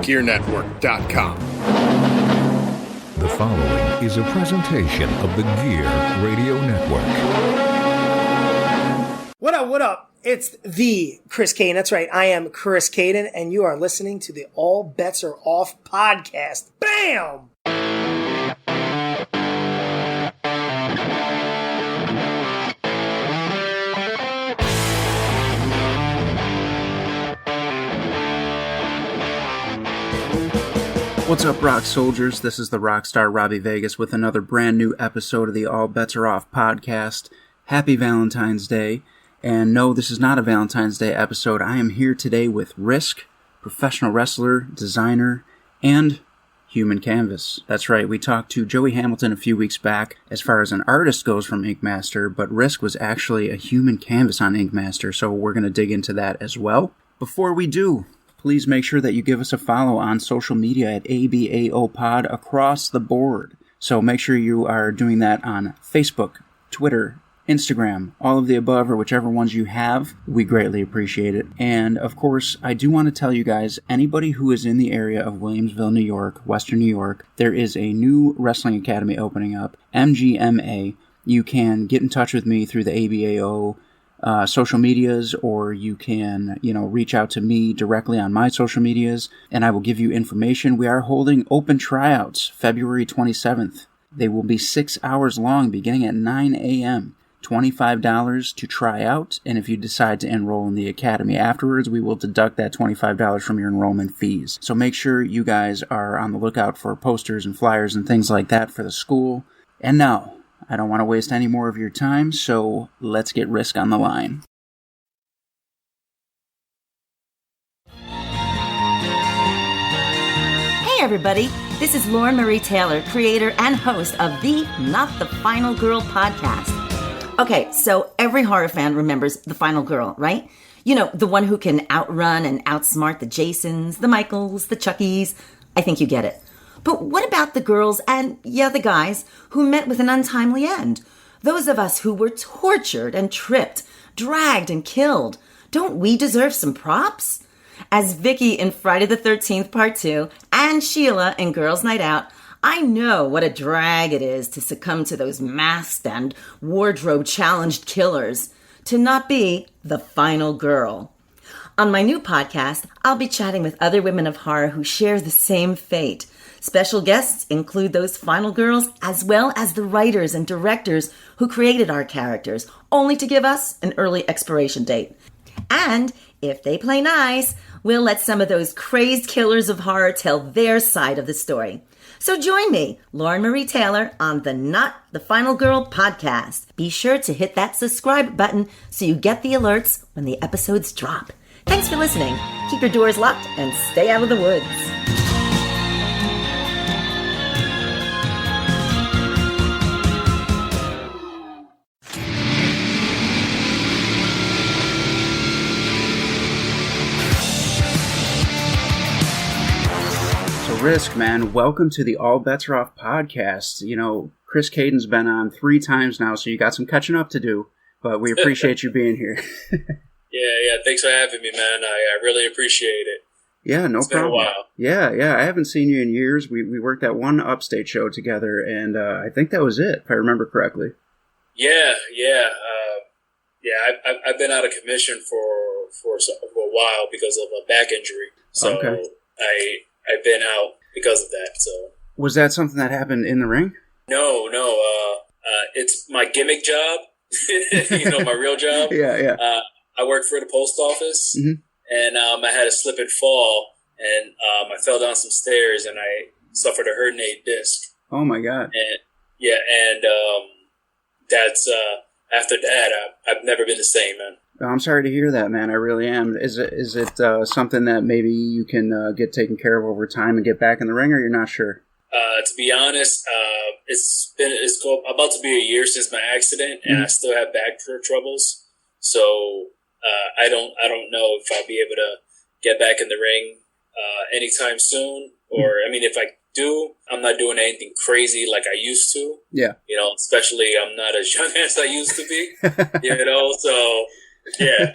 GearNetwork.com. The following is a presentation of the Gear Radio Network. What up? It's the Chris Caden. That's right. I am Chris Caden, and you are listening to the All Bets Are Off podcast. Bam! What's up, rock soldiers? This is the rock star Robbie Vegas with another brand new episode of the All Bets Are Off podcast. Happy Valentine's Day. And no, this is not a Valentine's Day episode. I am here today with Rysk, professional wrestler, designer, and human canvas. That's right, we talked to Joey Hamilton a few weeks back as far as an artist goes from Ink Master, but Rysk was actually a human canvas on Ink Master, so we're going to dig into that as well. Before we do, please make sure that you give us a follow on social media at ABAOPod across the board. So make sure you are doing that on Facebook, Twitter, Instagram, all of the above, or whichever ones you have. We greatly appreciate it. And of course, I do want to tell you guys, anybody who is in the area of Williamsville, New York, Western New York, there is a new wrestling academy opening up, MGMA. You can get in touch with me through the ABAO social medias, or you can, reach out to me directly on my social medias, and I will give you information. We are holding open tryouts February 27th. They will be 6 hours long, beginning at 9 a.m. $25 to try out, and if you decide to enroll in the academy afterwards, we will deduct that $25 from your enrollment fees. So make sure you guys are on the lookout for posters and flyers and things like that for the school. And now, I don't want to waste any more of your time, so let's get Rysk on the line. Hey everybody, this is Lauren Marie Taylor, creator and host of the Not the Final Girl podcast. Okay, so every horror fan remembers the final girl, right? You know, the one who can outrun and outsmart the Jasons, the Michaels, the Chuckies. I think you get it. But what about the girls and, the guys who met with an untimely end? Those of us who were tortured and tripped, dragged and killed. Don't we deserve some props? As Vicky in Friday the 13th Part 2 and Sheila in Girls Night Out, I know what a drag it is to succumb to those masked and wardrobe-challenged killers, to not be the final girl. On my new podcast, I'll be chatting with other women of horror who share the same fate. Special guests include those final girls, as well as the writers and directors who created our characters, only to give us an early expiration date. And if they play nice, we'll let some of those crazed killers of horror tell their side of the story. So join me, Lauren Marie Taylor, on the Not the Final Girl podcast. Be sure to hit that subscribe button so you get the alerts when the episodes drop. Thanks for listening. Keep your doors locked and stay out of the woods. Rysk, man, welcome to the All Bets Are Off podcast. Chris Caden's been on 3 times now, so you got some catching up to do, but we appreciate you being here. Yeah, thanks for having me, man. I really appreciate it. Yeah, no problem. It's been a while. Yeah, I haven't seen you in years. We worked at one upstate show together, and I think that was it, if I remember correctly. Yeah. I've been out of commission for a while because of a back injury. So okay. I've been out because of that. So was that something that happened in the ring? No. It's my gimmick job. My real job. Yeah. I work for the post office, mm-hmm. and I had a slip and fall, and I fell down some stairs, and I suffered a herniated disc. Oh my God! And that's after that, I've never been the same, man. I'm sorry to hear that, man. I really am. Is it something that maybe you can get taken care of over time and get back in the ring, or you're not sure? To be honest, it's about to be a year since my accident, and I still have back troubles. So I don't know if I'll be able to get back in the ring anytime soon. Or if I do, I'm not doing anything crazy like I used to. Yeah. Especially I'm not as young as I used to be. So Yeah.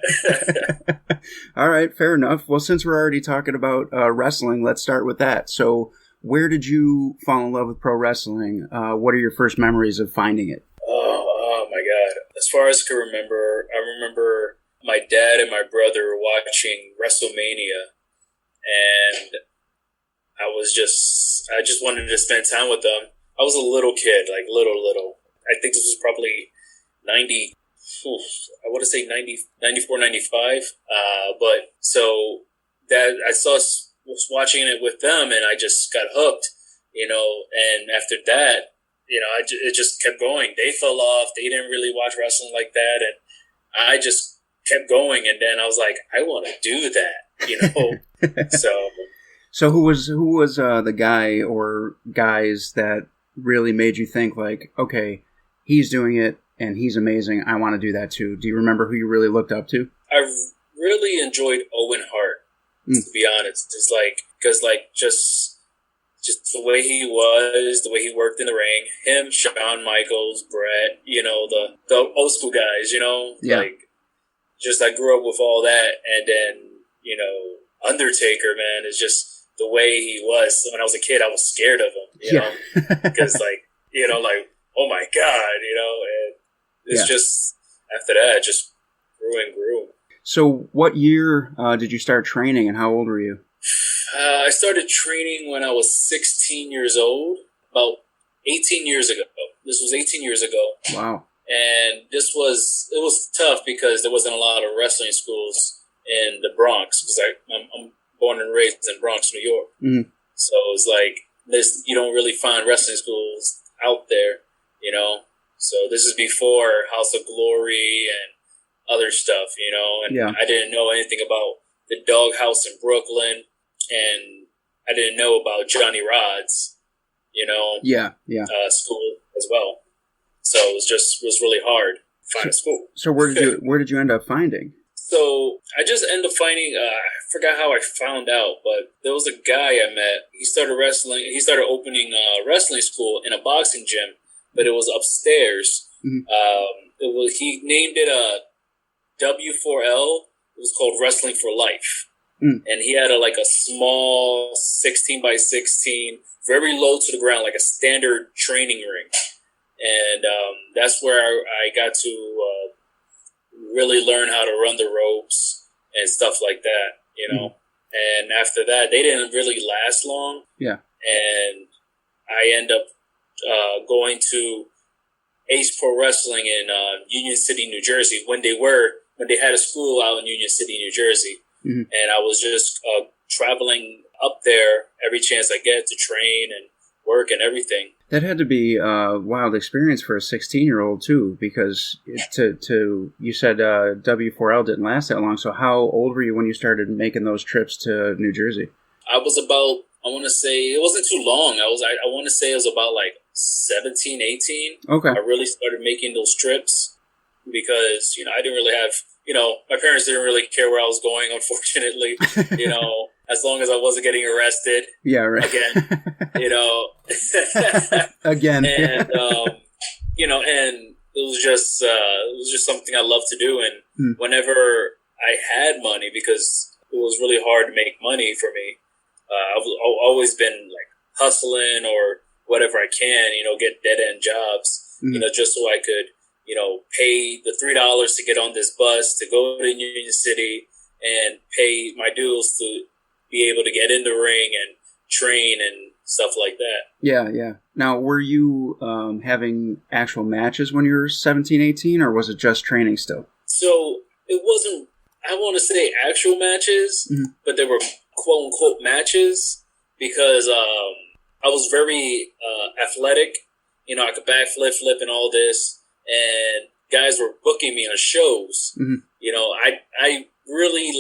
All right, fair enough. Well, since we're already talking about wrestling, let's start with that. So, where did you fall in love with pro wrestling? What are your first memories of finding it? Oh my God. As far as I can remember, I remember my dad and my brother watching WrestleMania, and I just wanted to spend time with them. I was a little kid, like little. I think this was probably 90, I want to say 90, 94, 95. But so that I was watching it with them, and I just got hooked, and after that, it just kept going. They fell off. They didn't really watch wrestling like that. And I just kept going. And then I was like, I want to do that, So who was the guy or guys that really made you think like, okay, he's doing it and he's amazing. I want to do that too. Do you remember who you really looked up to? I really enjoyed Owen Hart, to be honest. It's just the way he was, the way he worked in the ring, him, Shawn Michaels, Brett, the old school guys, Yeah. I grew up with all that. And then, Undertaker, man, is just the way he was. When I was a kid, I was scared of him, you know, because oh my God, and it's just, after that, it just grew and grew. So what year did you start training and how old were you? I started training when I was 16 years old, about 18 years ago. This was 18 years ago. Wow. And it was tough because there wasn't a lot of wrestling schools in the Bronx, because I'm born and raised in Bronx, New York. Mm-hmm. So it's like you don't really find wrestling schools out there, So this is before House of Glory and other stuff, And I didn't know anything about the Doghouse in Brooklyn, and I didn't know about Johnny Rod's, school as well. So it was really hard to find a school. So where did you end up finding? So I just ended up finding, I forgot how I found out, but there was a guy I met. He started wrestling. He started opening a wrestling school in a boxing gym, but it was upstairs. Mm-hmm. He named it W4L. It was called Wrestling for Life. Mm. And he had a small 16 by 16, very low to the ground, like a standard training ring. And that's where I got to really learn how to run the ropes and stuff like that, Mm. And after that, they didn't really last long. Yeah. And I end up going to Ace Pro Wrestling in Union City, New Jersey, when they had a school out in Union City, New Jersey. Mm-hmm. And I was just traveling up there every chance I get to train and work and everything. That had to be a wild experience for a 16-year-old too, because you said W4L didn't last that long. So how old were you when you started making those trips to New Jersey? I was about, I want to say, it wasn't too long. I want to say it was about 17, 18. Okay. I really started making those trips because, I didn't really have, my parents didn't really care where I was going, unfortunately, as long as I wasn't getting arrested. Yeah, right. Again, Again. And, and it was just something I love to do. And whenever I had money, because it was really hard to make money for me, I've always been hustling or whatever I can, get dead end jobs, just so I could, pay the $3 to get on this bus to go to Union City and pay my dues to be able to get in the ring and train and stuff like that. Yeah, yeah. Now, were you having actual matches when you were 17, 18, or was it just training still? So it wasn't, I want to say actual matches, but they were quote-unquote matches because I was very athletic. I could backflip, flip, and all this. And guys were booking me on shows. Mm-hmm. I really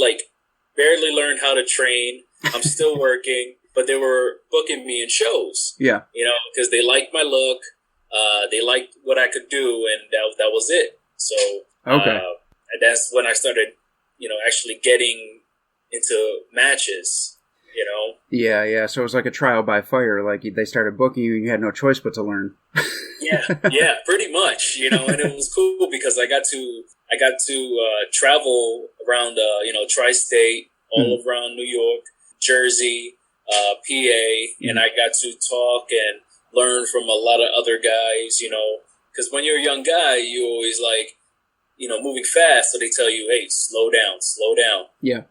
barely learned how to train. I'm still working, but they were booking me in shows. Yeah. Because they liked my look. They liked what I could do, and that was it. So, okay. And that's when I started, actually getting into matches, Yeah, yeah. So it was like a trial by fire. They started booking you, and you had no choice but to learn. Yeah, pretty much, and it was cool because I got I got to travel around, tri-state, all around New York, Jersey, PA, and I got to talk and learn from a lot of other guys, because when you're a young guy, you always like, moving fast. So they tell you, hey, slow down. Yeah. And,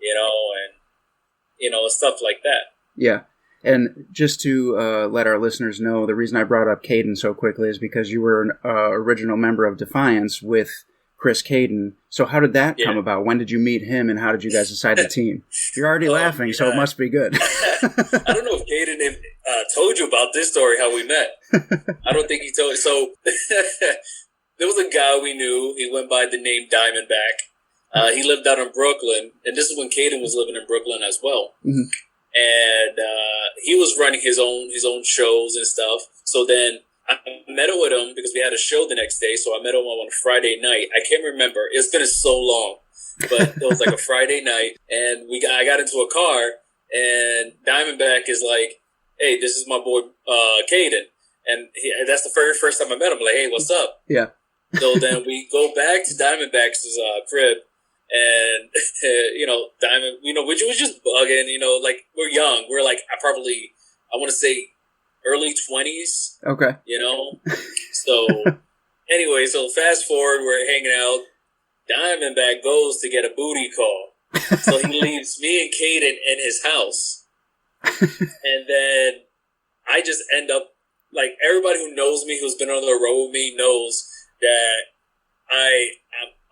stuff like that. Yeah. And just to let our listeners know, the reason I brought up Caden so quickly is because you were an original member of Defiance with Chris Caden. So how did that come about? When did you meet him, and how did you guys decide the team? You're already laughing, so it must be good. I don't know if Caden told you about this story, how we met. I don't think he told you. So there was a guy we knew. He went by the name Diamondback. He lived out in Brooklyn, and this is when Caden was living in Brooklyn as well. Mm-hmm. And he was running his own shows and stuff. So then I met up with him because we had a show the next day. So I met him on a Friday night. I can't remember. It's been so long, but it was like a Friday night, and I got into a car, and Diamondback is like, "Hey, this is my boy Caden," and that's the very first time I met him. I'm like, "Hey, what's up?" Yeah. So then we go back to Diamondback's crib. And, Diamond, which was just bugging, like, we're young. We're like, I want to say early 20s. Okay. So, anyway, so fast forward, we're hanging out. Diamondback goes to get a booty call. So he leaves me and Caden in his house. And then I just end up, like, everybody who knows me, who's been on the road with me, knows that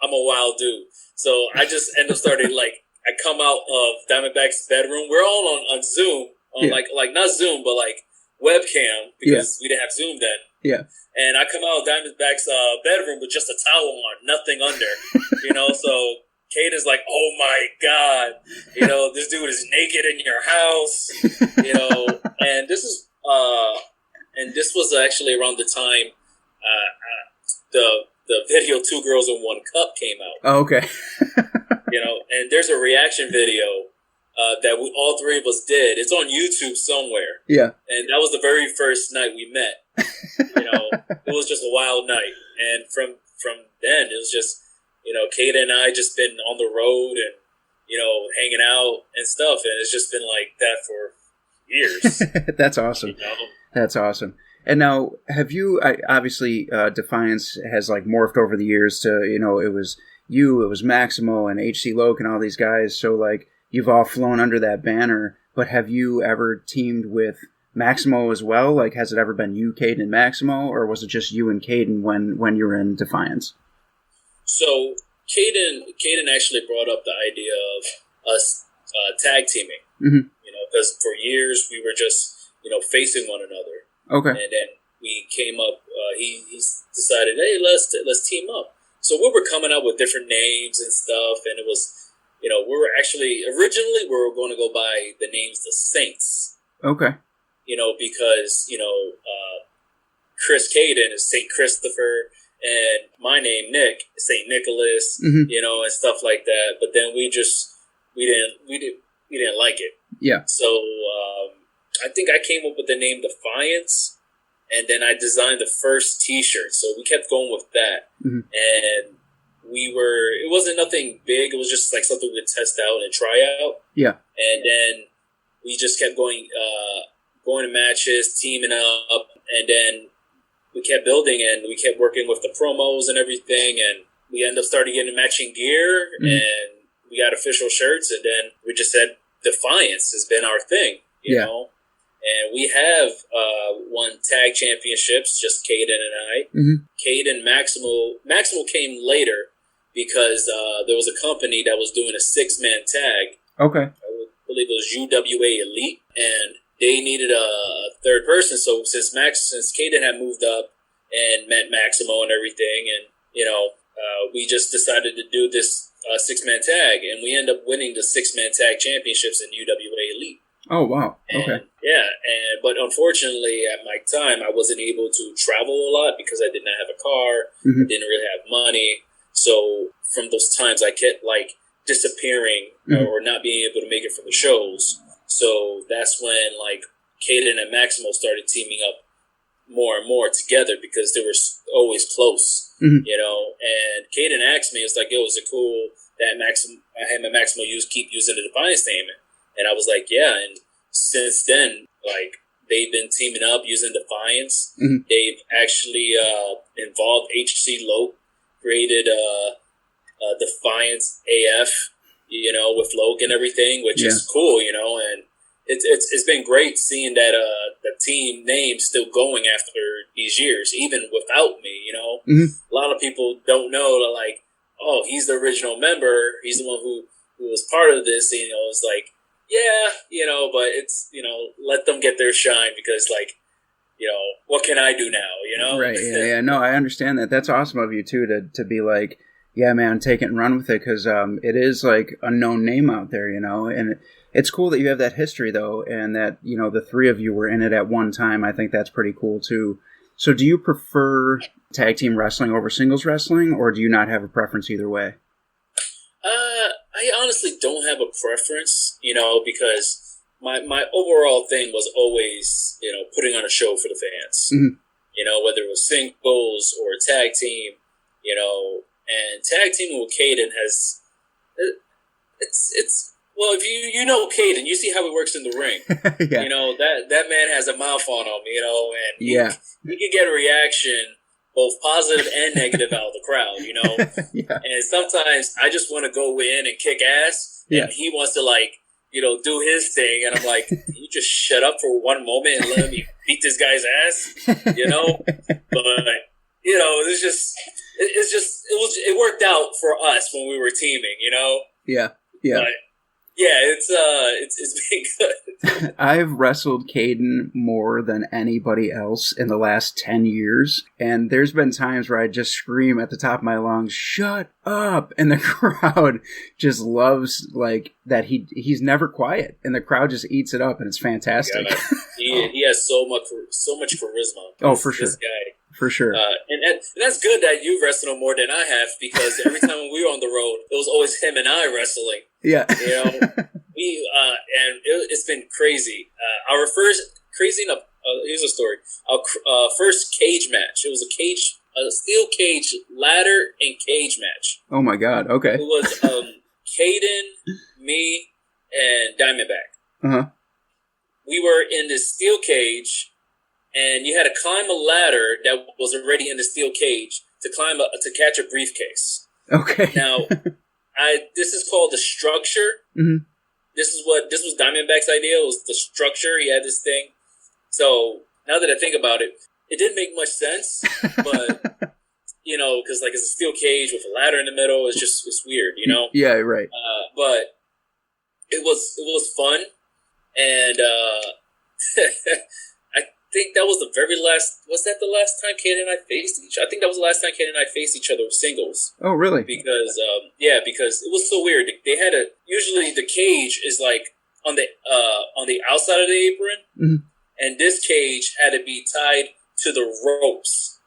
I'm a wild dude. So I just end up starting, like, I come out of Diamondback's bedroom. We're all on Zoom, like not Zoom, but like webcam, because we didn't have Zoom then. Yeah. And I come out of Diamondback's bedroom with just a towel on, nothing under, so Caden's like, oh my God, this dude is naked in your house, and this was actually around the time the video Two Girls in One Cup came out. Oh, okay. And there's a reaction video that all three of us did. It's on YouTube somewhere. Yeah. And that was the very first night we met. It was just a wild night. And from then, it was just, Kata and I just been on the road and, hanging out and stuff. And it's just been like that for years. That's awesome. That's awesome. And now, have you, obviously, Defiance has, like, morphed over the years to, it was you, it was Maximo, and H.C. Loke, and all these guys, so, like, you've all flown under that banner, but have you ever teamed with Maximo as well? Like, has it ever been you, Caden, and Maximo, or was it just you and Caden when you were in Defiance? So, Caden actually brought up the idea of us tag teaming, because for years we were just, facing one another. Okay. And then we came up, he decided, hey, let's team up. So we were coming up with different names and stuff, and it was, we were actually, originally we were going to go by the names The Saints. Okay. Because, Chris Caden is St. Christopher, and my name, Nick, is St. Nicholas, and stuff like that. But then we didn't like it. Yeah. So, I think I came up with the name Defiance, and then I designed the first T-shirt. So we kept going with that, and it wasn't nothing big. It was just like something we could test out and try out. Yeah. And then we just kept going to matches, teaming up, and then we kept building, and we kept working with the promos and everything, and we ended up starting getting matching gear, and we got official shirts, and then we just said Defiance has been our thing, you know. And we have won tag championships, just Caden and I. Caden, Maximo came later because there was a company that was doing a 6-man tag. Okay. I believe it was UWA Elite, and they needed a third person. So since Caden had moved up and met Maximo and everything, and we just decided to do this 6-man tag, and we ended up winning the 6-man tag championships in UWA Elite. Oh, wow. Okay. But unfortunately, at my time, I wasn't able to travel a lot because I did not have a car. I didn't really have money. So from those times, I kept, like, disappearing or not being able to make it from the shows. So that's when, like, Caden and Maximo started teaming up more and more together because they were always close, Mhm. you know. And Caden asked me, it's like, yo, is it cool that I had my Maximo keep using the Defiance name? And I was like, yeah. And since then, like, they've been teaming up using Defiance. Mhm. They've actually involved HC Loke, created Defiance AF, you know, with Loke and everything, which is cool, you know. And it's been great seeing that the team name still going after these years, even without me, you know. Mhm. A lot of people don't know that, like, oh, he's the original member. He's the one who was part of this. You know, it's like, yeah, you know, but it's, you know, let them get their shine because, like, you know, what can I do now, you know? Right, yeah. No, I understand that. That's awesome of you, too, to be like, yeah, man, take it and run with it, because it is, like, a known name out there, you know, and it's cool that you have that history, though, and that, you know, the three of you were in it at one time. I think that's pretty cool, too. So do you prefer tag team wrestling over singles wrestling, or do you not have a preference either way? I honestly don't have a preference, you know, because my overall thing was always, you know, putting on a show for the fans. Mhm. You know, whether it was singles or tag team, you know, and tag teaming with Caden has, it's well, if you know Caden, you see how he works in the ring. Yeah. You know, that man has a mouth on him, you know, and he can get a reaction, both positive and negative, out of the crowd, you know. Yeah. And sometimes I just want to go in and kick ass, and he wants to, like, you know, do his thing, and I'm like, can you just shut up for one moment and let me beat this guy's ass, you know? But, you know, it worked out for us when we were teaming, you know? Yeah. Yeah. But, yeah, it's been good. I've wrestled Caden more than anybody else in the last 10 years, and there's been times where I just scream at the top of my lungs, "Shut up!" And the crowd just loves, like, that he's never quiet, and the crowd just eats it up, and it's fantastic. Yeah, he has so much charisma. Oh, for sure. This guy. For sure. And that's good that you wrestled him more than I have, because every time we were on the road, it was always him and I wrestling. Yeah. You know, and it's been crazy. Our first, crazy enough, here's a story. Our first cage match. It was a steel cage, ladder and cage match. Oh my God. Okay. It was Caden, me, and Diamondback. Uh-huh. We were in this steel cage, and you had to climb a ladder that was already in the steel cage to catch a briefcase. Okay. Now, this is called the structure. Mm-hmm. This was Diamondback's idea. It was the structure. He had this thing. So now that I think about it, it didn't make much sense. But you know, because, like, it's a steel cage with a ladder in the middle. It's weird, you know. Yeah. Right. But it was fun, and I think that was the very last. Was that the last time Caden and I faced each other? I think that was the last time Caden and I faced each other with singles. Oh, really? Because because it was so weird. They had usually the cage is, like, on the outside of the apron, mm-hmm. and this cage had to be tied to the ropes.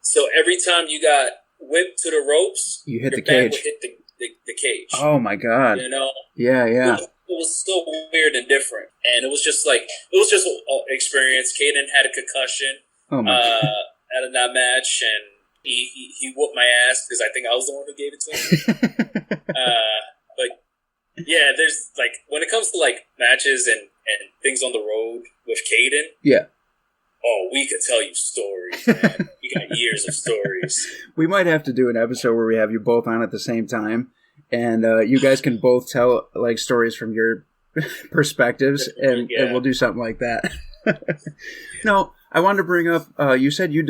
So every time you got whipped to the ropes, you hit the back cage. would hit the cage. Oh my God! You know? Yeah. It was so weird and different, and it was just an experience. Caden had a concussion at that match, and he whooped my ass because I think I was the one who gave it to him. But yeah, there's, like, when it comes to, like, matches and things on the road with Caden. Yeah. Oh, we could tell you stories, man. We got years of stories. We might have to do an episode where we have you both on at the same time, and you guys can both tell, like, stories from your perspectives, and we'll do something like that. No, I wanted to bring up, you said you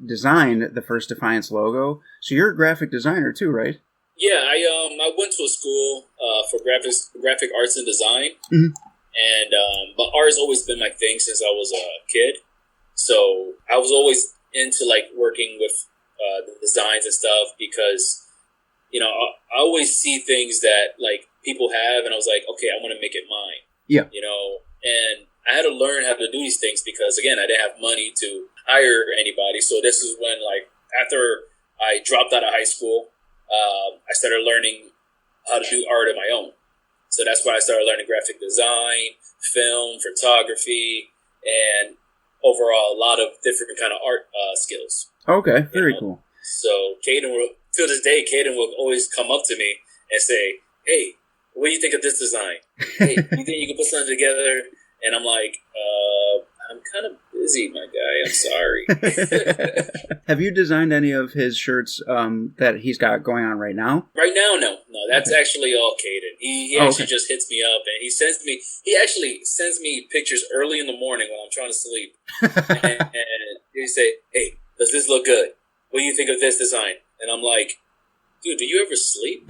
designed the first Defiance logo, so you're a graphic designer too, right? Yeah, I went to a school for graphic arts and design. Mm-hmm. And but art has always been my thing since I was a kid. So I was always into, like, working with the designs and stuff because, you know, I always see things that, like, people have, and I was like, okay, I want to make it mine. Yeah. You know, and I had to learn how to do these things because, again, I didn't have money to hire anybody. So this is when, like, after I dropped out of high school, I started learning how to do art on my own. So that's why I started learning graphic design, film, photography, and overall a lot of different kind of art skills. Okay, very cool. So Caden will, to this day, Caden will always come up to me and say, "Hey, what do you think of this design? Hey, you think you can put something together?" And I'm like, I'm kind of busy, my guy. I'm sorry. Have you designed any of his shirts that he's got going on right now? Right now, no. That's actually all Caden. He actually just hits me up, and he actually sends me pictures early in the morning when I'm trying to sleep. and he say, "Hey, does this look good? What do you think of this design?" And I'm like, "Dude, do you ever sleep?"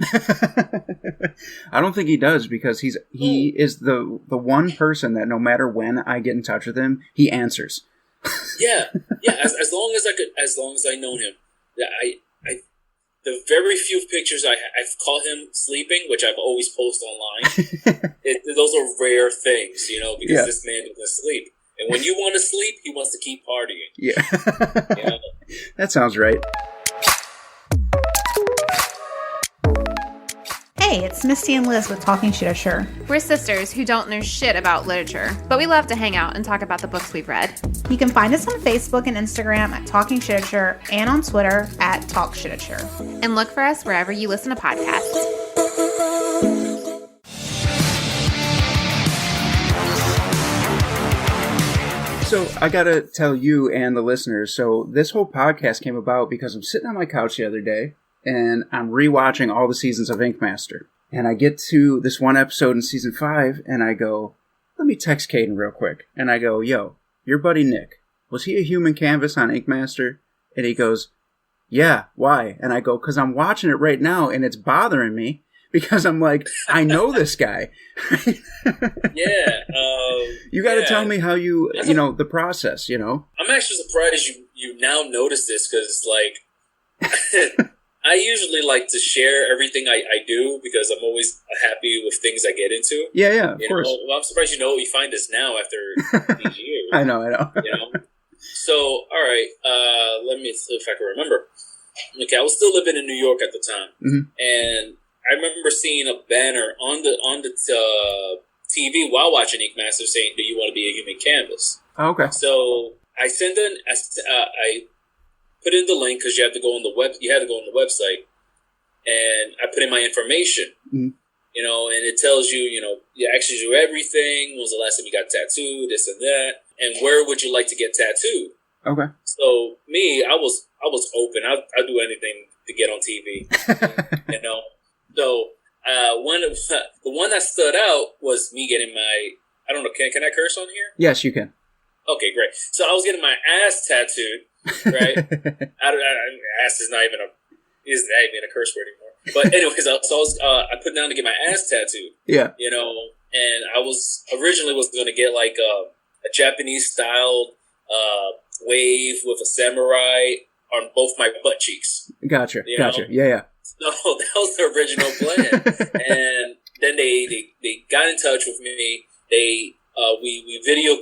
I don't think he does, because he is the one person that no matter when I get in touch with him, he answers. Yeah. As long as I know him, the very few pictures I've caught him sleeping, which I've always posted online, those are rare things, because this man doesn't sleep. And when you want to sleep, he wants to keep partying. Yeah. That sounds right. Hey, it's Misty and Liz with Talking Literature. We're sisters who don't know shit about literature, but we love to hang out and talk about the books we've read. You can find us on Facebook and Instagram at Talking Literature and on Twitter at Talk Literature. And look for us wherever you listen to podcasts. So I gotta tell you and the listeners, so this whole podcast came about because I'm sitting on my couch the other day, and I'm rewatching all the seasons of Ink Master. And I get to this one episode in season 5, and I go, let me text Caden real quick. And I go, yo, your buddy Nick, was he a human canvas on Ink Master? And he goes, yeah, why? And I go, because I'm watching it right now, and it's bothering me, because I'm like, I know this guy. Yeah. You got to tell me how you, the process, I'm actually surprised you now notice this, because, like... I usually like to share everything I do, because I'm always happy with things I get into. Yeah, of course. Well, I'm surprised you find this now after these years. I know. So, all right, let me see if I can remember. Okay, I was still living in New York at the time, and I remember seeing a banner on the TV while watching Ink Master saying, "Do you want to be a human canvas?" Oh, okay. So I sent in. I put in the link, because you had to go on the website, and I put in my information, and it tells you, you actually do everything. When was the last time you got tattooed? This and that, and where would you like to get tattooed? Okay. So me, I was open. I'd do anything to get on TV, So the one that stood out was me getting my. I don't know. Can I curse on here? Yes, you can. Okay, great. So I was getting my ass tattooed. Right? Ass is not even a curse word anymore. But anyways, I put down to get my ass tattooed. Yeah. And I was originally going to get like a Japanese styled wave with a samurai on both my butt cheeks. Gotcha. Yeah. So that was the original plan. And then they got in touch with me. We video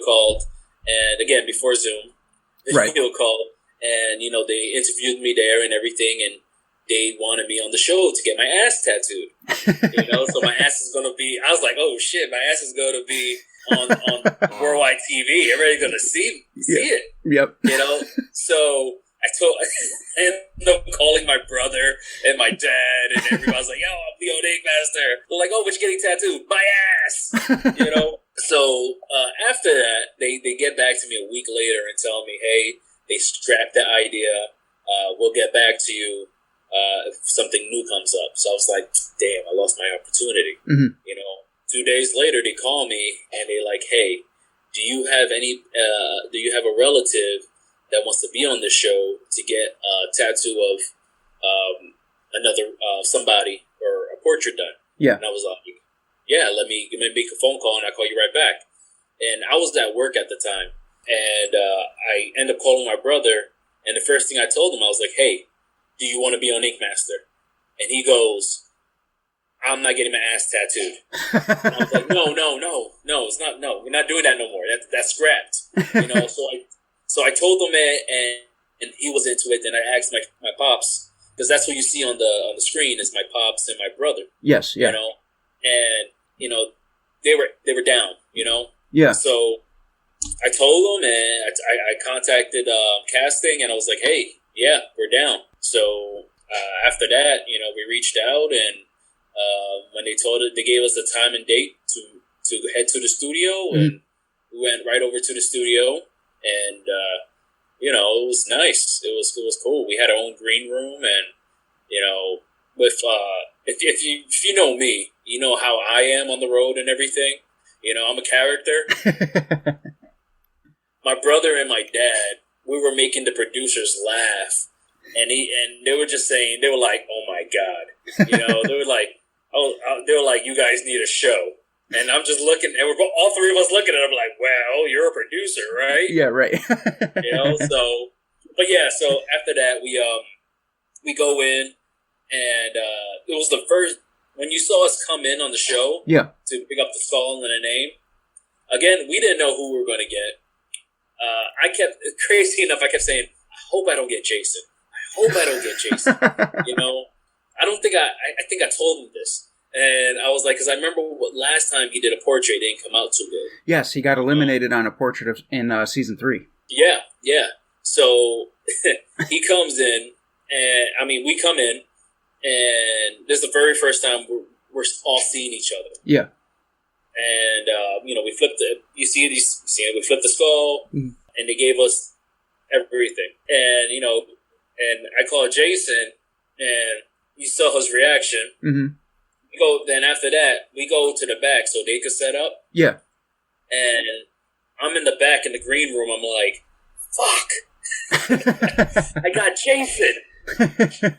called. And again, before Zoom, video call, and they interviewed me there and everything, and they wanted me on the show to get my ass tattooed. So my ass is gonna be. I was like, oh shit, my ass is gonna be on worldwide TV. Everybody's gonna see it. Yep. So I ended up calling my brother and my dad, and everybody was like, yo, I'm the Ink Master. They're like, oh, what you getting tattooed? My ass. So after that, they get back to me a week later and tell me, hey, they scrapped the idea. We'll get back to you if something new comes up. So I was like, damn, I lost my opportunity. 2 days later, they call me and they're like, hey, do you have a relative that wants to be on the show to get a tattoo of another somebody or a portrait done? Yeah. And I was like, yeah, let me make a phone call and I'll call you right back. And I was at work at the time. And I end up calling my brother. And the first thing I told him, I was like, hey, do you want to be on Ink Master? And he goes, I'm not getting my ass tattooed. And I was like, no, it's not. No, we're not doing that no more. That's scrapped. So I told him that, and he was into it. Then I asked my pops, because that's what you see on the screen is my pops and my brother. Yes, yeah. And they were down. Yeah. So I told them, and I contacted casting, and I was like, hey, yeah, we're down. So after that, we reached out, and when they gave us the time and date to head to the studio, and we went right over to the studio, and it was nice. It was cool. We had our own green room, and with if you know me, you know how I am on the road and everything. I'm a character. My brother and my dad, we were making the producers laugh, and they were just saying, they were like, "Oh my god," they were like, "You guys need a show." And I'm just looking, and we're all three of us looking at him like, "Well, you're a producer, right?" Yeah, right. So, but yeah, so after that, we go in, and it was the first when you saw us come in on the show, to pick up the skull and the name. Again, we didn't know who we were going to get. Crazy enough, I kept saying, "I hope I don't get Jason. I hope I don't get Jason." I don't think I think I told him this. And I was like, because I remember last time he did a portrait, it didn't come out too good. Yes, he got eliminated on a portrait in season 3. Yeah. So he comes in, and we come in, and this is the very first time we're all seeing each other. Yeah. And we flipped it. We flipped the skull, and they gave us everything. And and I called Jason, and you saw his reaction. Mm-hmm. Then after that, we go to the back so they could set up. Yeah. And I'm in the back in the green room. I'm like, fuck. I got Jason.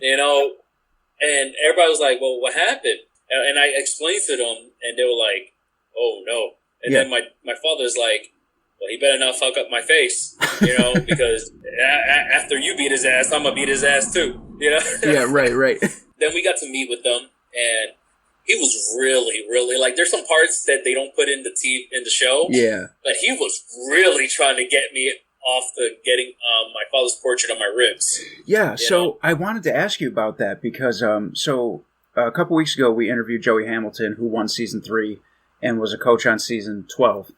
And everybody was like, well, what happened? And I explained to them, and they were like, oh, no. And then my father's like, well, he better not fuck up my face, because after you beat his ass, I'm going to beat his ass too, Yeah, right. Then we got to meet with them, and he was really, really, like, there's some parts that they don't put in the show. Yeah. But he was really trying to get me off getting my father's portrait on my ribs. Yeah, so I wanted to ask you about that because, a couple weeks ago we interviewed Joey Hamilton, who won season 3 and was a coach on season 12.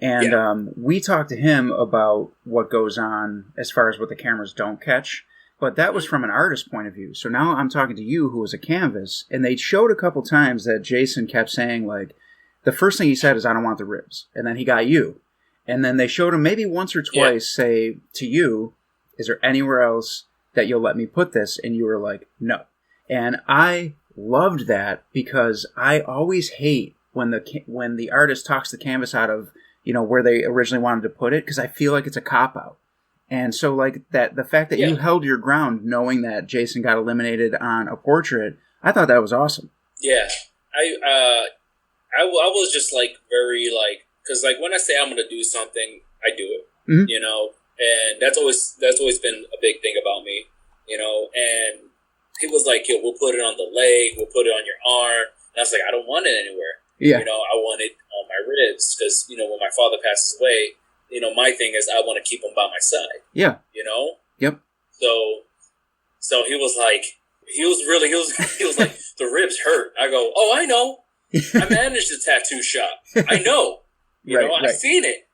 And we talked to him about what goes on as far as what the cameras don't catch. But that was from an artist's point of view. So now I'm talking to you, who was a canvas, and they showed a couple times that Jason kept saying, like, the first thing he said is, "I don't want the ribs." And then he got you. And then they showed him maybe once or twice say to you, "Is there anywhere else that you'll let me put this?" And you were like, "No." And I loved that because I always hate when the artist talks the canvas out of, where they originally wanted to put it, because I feel like it's a cop-out. And so, like, the fact that you held your ground knowing that Jason got eliminated on a portrait, I thought that was awesome. Yeah. I was just, like, very, like, because, like, when I say I'm going to do something, I do it, and that's always been a big thing about me, and he was like, "Yo, we'll put it on the leg, we'll put it on your arm," and I was like, "I don't want it anywhere." Yeah. I want it on my ribs, because, when my father passes away, my thing is I want to keep him by my side. Yeah. Yep. So he was like, he was like, "The ribs hurt." I go, "Oh, I know. I managed the tattoo shop. I know. I've seen it.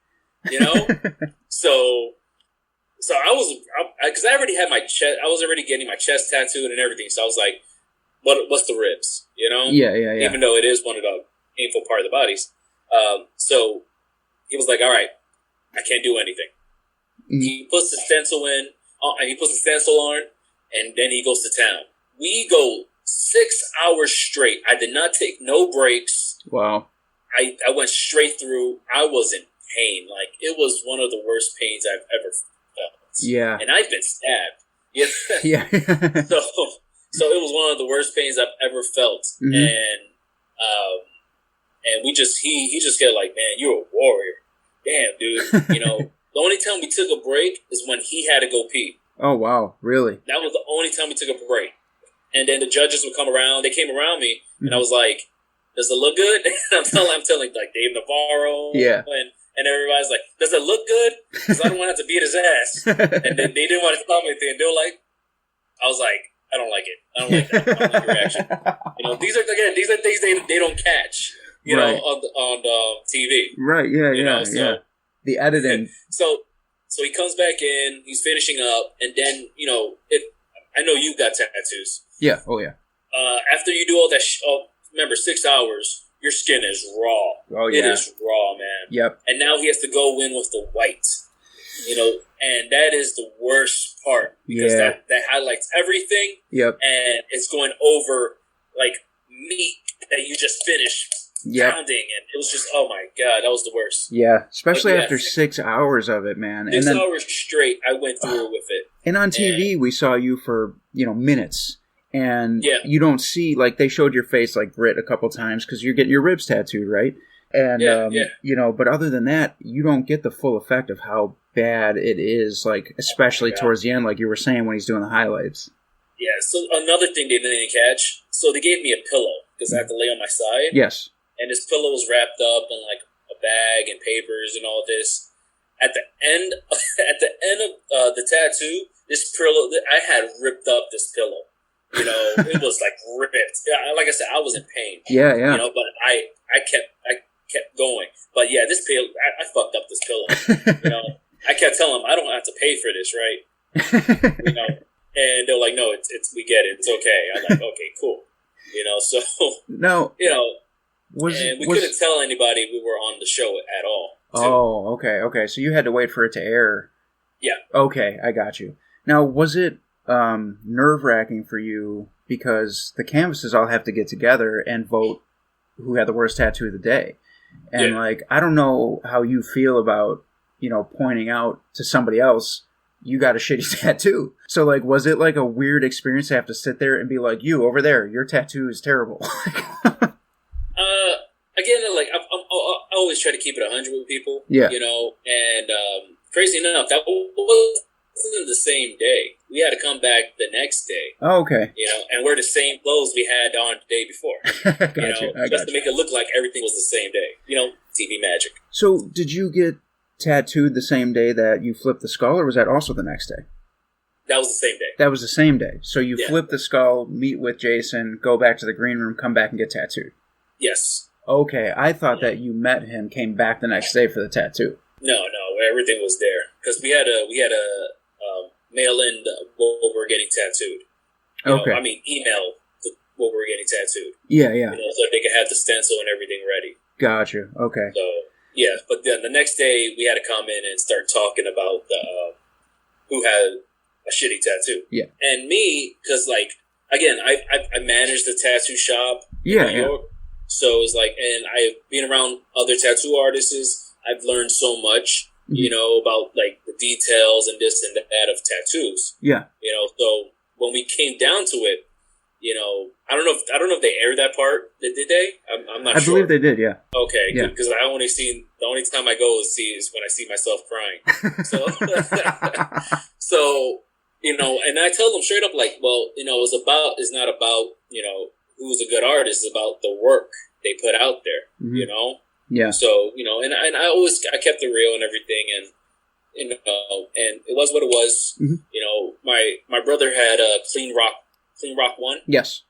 So I was, because I already had my chest. I was already getting my chest tattooed and everything. So I was like, "What's the ribs?" Yeah. Even though it is one of the painful part of the bodies. So he was like, "All right, I can't do anything." Mm-hmm. He puts the stencil in, and he puts the stencil on, and then he goes to town. We go 6 hours straight. I did not take no breaks. Wow. I went straight through. I was in pain. Like, it was one of the worst pains I've ever felt. Yeah. And I've been stabbed. Yeah. So it was one of the worst pains I've ever felt. Mm-hmm. And we just, he just got like, "Man, you're a warrior. Damn, dude." The only time we took a break is when he had to go pee. Oh, wow. Really? That was the only time we took a break. And then the judges would come around. They came around me, and I was like, "Does it look good?" I'm telling like Dave Navarro. Yeah. And everybody's like, "Does it look good?" Because I don't want to have to beat his ass. And then they didn't want to tell me anything. They were like, I was like, "I don't like it. I don't like that. I don't like your reaction." These are things they don't catch, on the TV. Right. Yeah. The editing. So he comes back in, he's finishing up, and then, I know you got tattoos. Yeah, oh yeah. After you do all that, remember, 6 hours, your skin is raw. Oh yeah. It is raw, man. Yep. And now he has to go in with the white, and that is the worst part because that highlights everything. Yep. And it's going over like meat that you just finished pounding, and it was just, oh my God, that was the worst. Yeah, especially after 6 hours of it, man. 6 hours straight, I went through with it. And on TV, we saw you for, minutes. And you don't see, like, they showed your face, like, grit a couple times because you're getting your ribs tattooed, right? And, but other than that, you don't get the full effect of how bad it is, like, especially towards the end, like you were saying when he's doing the highlights. Yeah, so another thing they didn't catch, so they gave me a pillow because I have to lay on my side. Yes. And this pillow was wrapped up in, like, a bag and papers and all this. At the end of the tattoo, this pillow, I had ripped up this pillow. It was like ripped. Like I said, I was in pain. Yeah. But I kept going. But yeah, this pillow, I fucked up this pillow. I kept telling them I don't have to pay for this, right? And they're like, no, it's we get it, it's okay. I'm like, okay, cool. So no, and we couldn't tell anybody we were on the show at all. Too. Oh, okay. So you had to wait for it to air. Yeah. Okay, I got you. Now, was it nerve-wracking for you because the canvases all have to get together and vote who had the worst tattoo of the day? And, I don't know how you feel about, pointing out to somebody else, you got a shitty tattoo. So, was it, a weird experience to have to sit there and be like, you, over there, your tattoo is terrible? Again, I always try to keep it 100 with people. Yeah. And crazy enough, that wasn't the same day. We had to come back the next day. Oh, okay. And wear the same clothes we had on the day before. Gotcha. To make it look like everything was the same day. TV magic. So, did you get tattooed the same day that you flipped the skull, or was that also the next day? That was the same day. That was the same day. So you flip the skull, meet with Jason, go back to the green room, come back and get tattooed. Yes. Okay, I thought that you met him, came back the next day for the tattoo. No, everything was there because we had a mail in what we're getting tattooed. Email what we're getting tattooed. Yeah. So they could have the stencil and everything ready. Gotcha. Okay. So yeah, but then the next day we had to come in and start talking about who had a shitty tattoo. Yeah. And me, because again, I managed the tattoo shop. Yeah. In New York. So it's and I've been around other tattoo artists. I've learned so much, about the details and this and that of tattoos. Yeah. So when we came down to it, I don't know if they aired that part. Did they? I'm not sure. I believe they did. Yeah. Okay. Yeah. Because the only time I go is when I see myself crying. So, and I tell them straight up, it's not about who's a good artist. It's about the work they put out there. Mm-hmm. Yeah. So and I kept it real and everything, and and it was what it was. Mm-hmm. My brother had a Clean Rock one. Yes.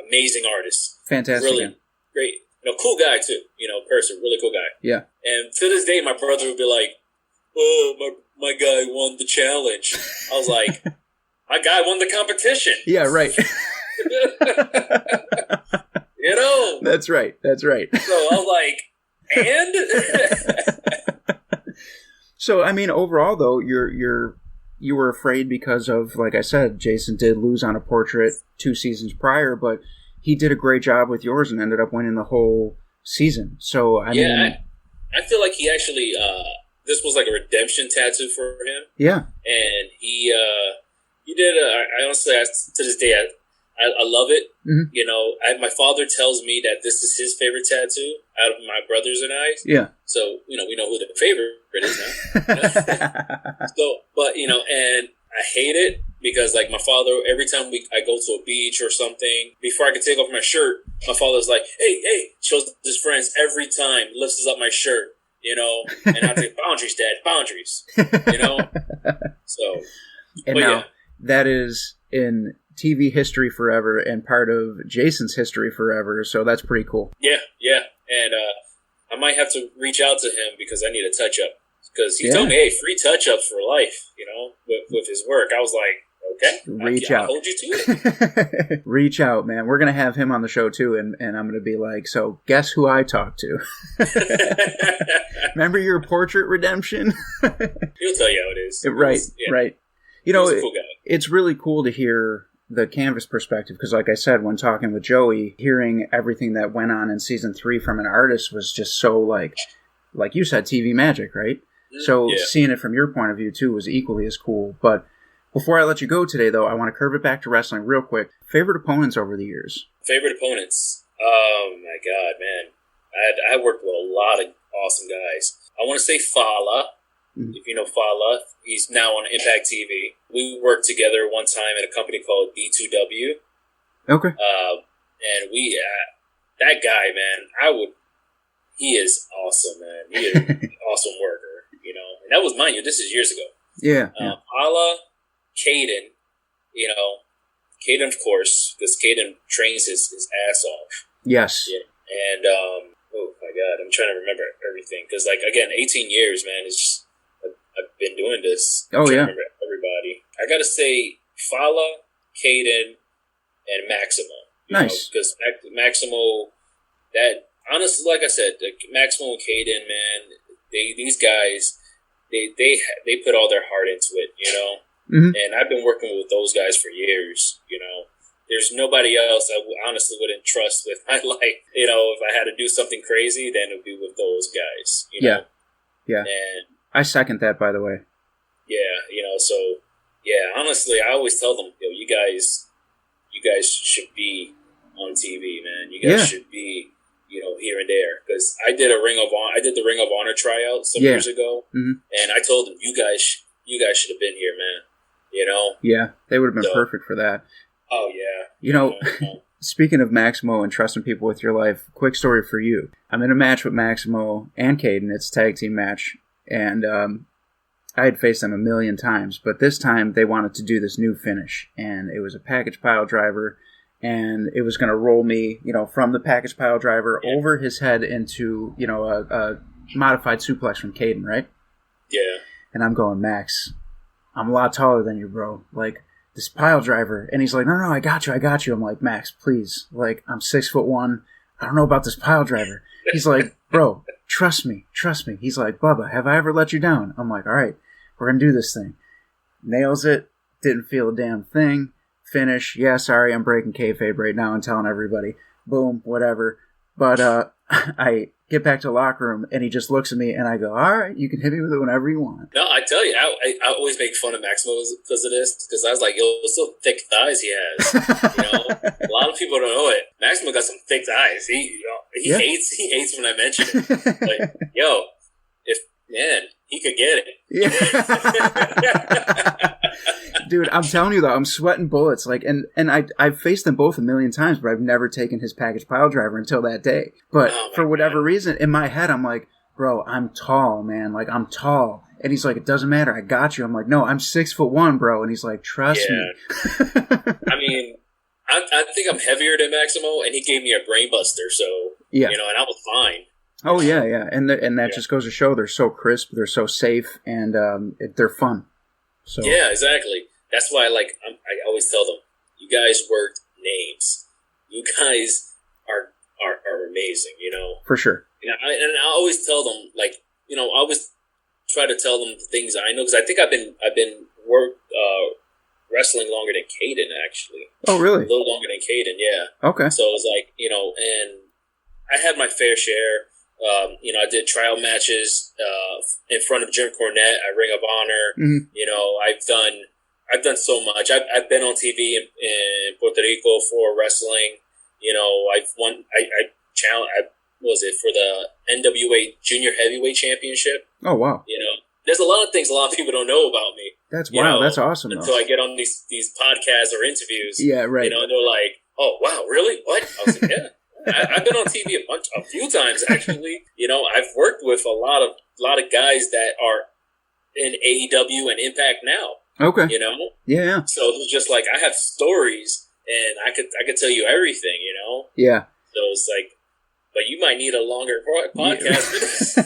Amazing artist. Fantastic. Really man. great. Cool guy too. Person, really cool guy. Yeah. And to this day, my brother would be like, "Oh, my guy won the challenge." I was like, "My guy won the competition." Yeah. Right. That's right. So I was like, and? So, overall, though, you were afraid because of, like I said, Jason did lose on a portrait 2 seasons prior, but he did a great job with yours and ended up winning the whole season. So, I feel like he actually, this was like a redemption tattoo for him. Yeah. And he did, I honestly, to this day, I love it. Mm-hmm. My father tells me that this is his favorite tattoo out of my brothers and I. Yeah. So, we know who the favorite is now. So, but, and I hate it because, my father, every time I go to a beach or something, before I can take off my shirt, my father's like, hey, shows his friends every time, lifts up my shirt, and I say, boundaries, Dad, boundaries, So, and now, that is in TV history forever and part of Jason's history forever, so that's pretty cool. Yeah. And I might have to reach out to him because I need a touch up. Because he told me, hey, free touch ups for life, with his work. I was like, okay, Reach I'll out. hold you to it. Reach out, man. We're going to have him on the show too, and I'm going to be like, so guess who I talked to? Remember your portrait redemption? He'll tell you how it is. Right. He's a cool guy. It's really cool to hear the canvas perspective, because like I said, when talking with Joey, hearing everything that went on in season 3 from an artist was just so like you said, TV magic, right? So seeing it from your point of view too was equally as cool. But before I let you go today, though, I want to curve it back to wrestling real quick. Favorite opponents over the years? Favorite opponents? Oh my God, man! I worked with a lot of awesome guys. I want to say Fala. Mm-hmm. If you know Fala, he's now on Impact TV. We worked together one time at a company called B2W. Okay. And that guy, man, he is awesome, man. He is an awesome worker, And that was, mind you, this is years ago. Yeah. Fala, Caden, Caden, of course, because Caden trains his ass off. Yes. Yeah. And, oh my God, I'm trying to remember everything. Because, again, 18 years, man, it's just, I've been doing this. Oh, yeah. Remember everybody. I got to say Fala, Caden, and Maximo. Nice. Because Maximo, that, honestly, like I said, Maximo and Caden, man, these guys, they put all their heart into it, Mm-hmm. And I've been working with those guys for years, There's nobody else I honestly wouldn't trust with my life. If I had to do something crazy, then it would be with those guys, Yeah. And I second that, by the way. yeah, so, yeah, honestly, I always tell them, you guys should be on TV, man. You guys should be, here and there. Because I did the Ring of Honor tryout some years ago, and I told them, you guys should have been here, man. Yeah, they would have been perfect for that. Oh, yeah. Speaking of Maximo and trusting people with your life, quick story for you. I'm in a match with Maximo and Caden. It's a tag team match. And I had faced them a million times. But this time, they wanted to do this new finish. And it was a package pile driver. And it was going to roll me, from the package pile driver over his head into, a modified suplex from Caden, right? Yeah. And I'm going, Max, I'm a lot taller than you, bro. This pile driver. And he's like, no, I got you. I'm like, Max, please. I'm 6'1". I don't know about this pile driver. He's like, bro, trust me. He's like, Bubba, have I ever let you down? I'm like, all right, we're going to do this thing. Nails it. Didn't feel a damn thing. Finish. Yeah, sorry, I'm breaking kayfabe right now and telling everybody. Boom, whatever. But I get back to the locker room, and he just looks at me, and I go, all right, you can hit me with it whenever you want. No, I tell you, I always make fun of Maximo because of this, because I was like, yo, what's so thick thighs he has? A lot of people don't know it. Maximo got some thick thighs. He hates when I mention it. Like, yo, he could get it. Yeah. Dude, I'm telling you though, I'm sweating bullets. And I've faced them both a million times, but I've never taken his package pile driver until that day. But for whatever reason, in my head, I'm like, bro, I'm tall, man. I'm tall. And he's like, it doesn't matter. I got you. I'm like, no, I'm 6'1", bro. And he's like, trust me. I mean, I think I'm heavier than Maximo, and he gave me a brain buster. So, and I was fine. Oh, yeah. And that just goes to show they're so crisp, they're so safe, and they're fun. So yeah, exactly. That's why I always tell them, you guys worked names. You guys are amazing, For sure. And I always tell them, I always try to tell them the things I know, because I think I've been wrestling longer than Caden, actually. Oh, really? A little longer than Caden, yeah. Okay. So it was and I had my fair share. I did trial matches in front of Jim Cornette at Ring of Honor. Mm-hmm. I've done so much. I've been on TV in Puerto Rico for wrestling. I've won. I was it for the NWA Junior Heavyweight Championship. Oh wow! There's a lot of things a lot of people don't know about me. That's wow. That's awesome. Until I get on these podcasts or interviews. Yeah, right. And they're like, "Oh wow, really? What?" I was like, "Yeah." I've been on TV a few times actually. I've worked with a lot of guys that are in AEW and Impact now. Okay. Yeah. So it was just I have stories, and I could tell you everything. Yeah. So it's but you might need a longer podcast for this.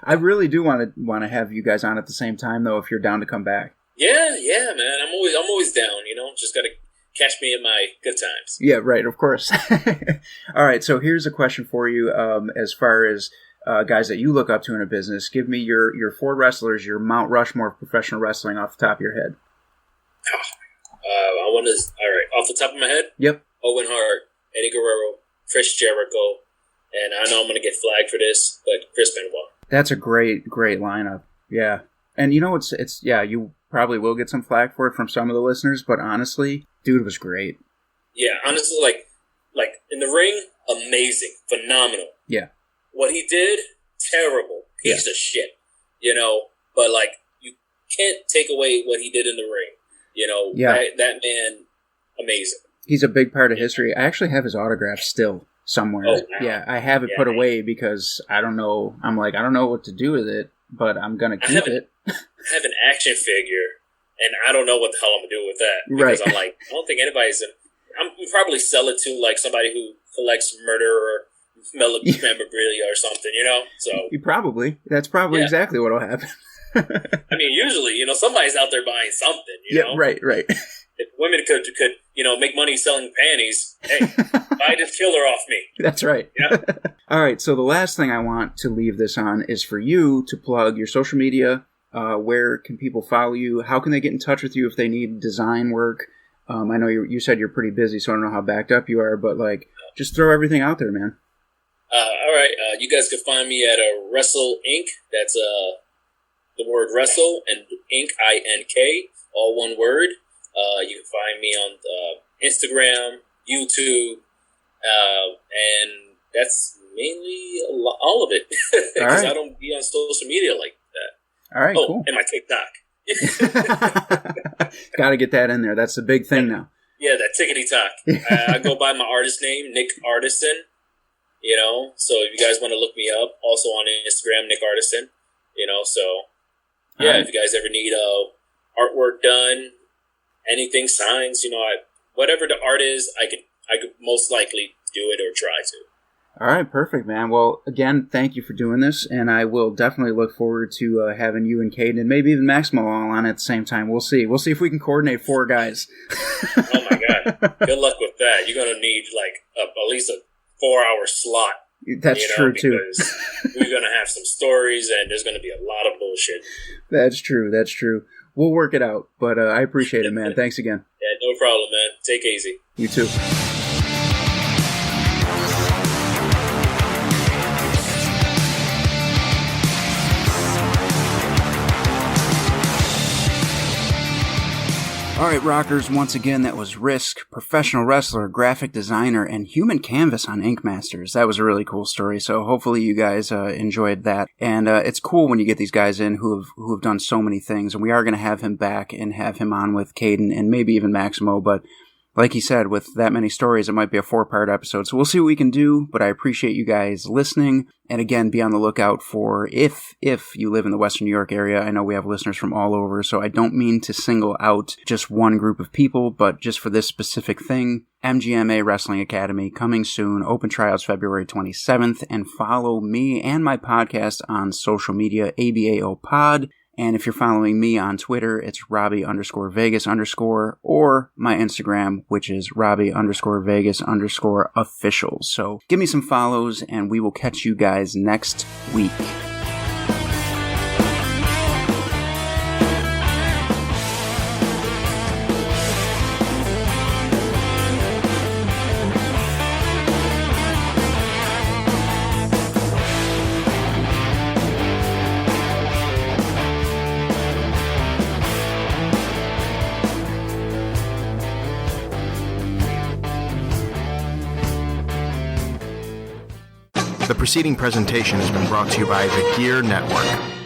I really do want to have you guys on at the same time, though, if you're down to come back. Yeah, man. I'm always down. You know, just gotta catch me in my good times. Yeah, right. Of course. All right. So here's a question for you. As far as guys that you look up to in a business, give me your 4 wrestlers, your Mount Rushmore of professional wrestling off the top of your head. I want to. All right, off the top of my head. Yep. Owen Hart, Eddie Guerrero, Chris Jericho, and I know I'm going to get flagged for this, but Chris Benoit. That's a great lineup. Yeah. And you know, it's you probably will get some flack for it from some of the listeners, but honestly, dude was great. Yeah, honestly, like in the ring, amazing, phenomenal. Yeah. What he did, terrible, piece of shit. You know, but like you can't take away what he did in the ring. You know, that man, amazing. He's a big part of history. I actually have his autograph still somewhere. Oh, wow. Yeah, I have it put away because I don't know. I'm like, I don't know what to do with it, but I'm going to keep it. I have an action figure, and I don't know what the hell I'm going to do with that. Because I'm like, I don't think anybody's... I'm probably sell it to like somebody who collects murder or memorabilia or something, you know? So That's probably exactly what will happen. I mean, usually, you know, somebody's out there buying something, you know? Right. If women could, you know, make money selling panties, hey, buy this killer off me. That's right. Yeah. All right, so the last thing I want to leave this on is for you to plug your social media. Where can people follow you? How can they get in touch with you if they need design work? I know you said you're pretty busy, so I don't know how backed up you are, but like, just throw everything out there, man. All right, you guys can find me at Wrestle Inc. That's the word wrestle and Inc. INK, all one word. You can find me on Instagram, YouTube, and that's mainly all of it because I don't be on social media like that. All right, cool. And my TikTok. Got to get that in there. That's the big thing now. Yeah, that tickety talk. I go by my artist name, Nick Artisan. You know, so if you guys want to look me up, also on Instagram, Nick Artisan. You know, so yeah, if you guys ever need artwork done, anything, signs, you know, whatever the art is, I could most likely do it or try to. All right, perfect, man. Well, again, thank you for doing this, and I will definitely look forward to having you and Caden and maybe even Maximo all on at the same time. We'll see. We'll see if we can coordinate 4 guys. Oh my God! Good luck with that. You're gonna need like at least a 4-hour slot. That's true too. Because we're gonna have some stories, and there's gonna be a lot of bullshit. That's true. We'll work it out, but I appreciate it, man. Thanks again. Yeah, no problem, man. Take it easy. You too. All right, rockers, once again, that was Rysk, professional wrestler, graphic designer, and human canvas on Ink Masters. That was a really cool story, so hopefully you guys enjoyed that. And it's cool when you get these guys in who have done so many things, and we are going to have him back and have him on with Caden and maybe even Maximo, but like he said, with that many stories, it might be a 4-part episode. So we'll see what we can do, but I appreciate you guys listening. And again, be on the lookout for if you live in the Western New York area. I know we have listeners from all over, so I don't mean to single out just one group of people, but just for this specific thing, MGMA Wrestling Academy coming soon, open tryouts February 27th, and follow me and my podcast on social media, ABAO Pod. And if you're following me on Twitter, it's Robbie_Vegas_ or my Instagram, which is Robbie_Vegas_ official. So give me some follows and we will catch you guys next week. The preceding presentation has been brought to you by the Gear Network.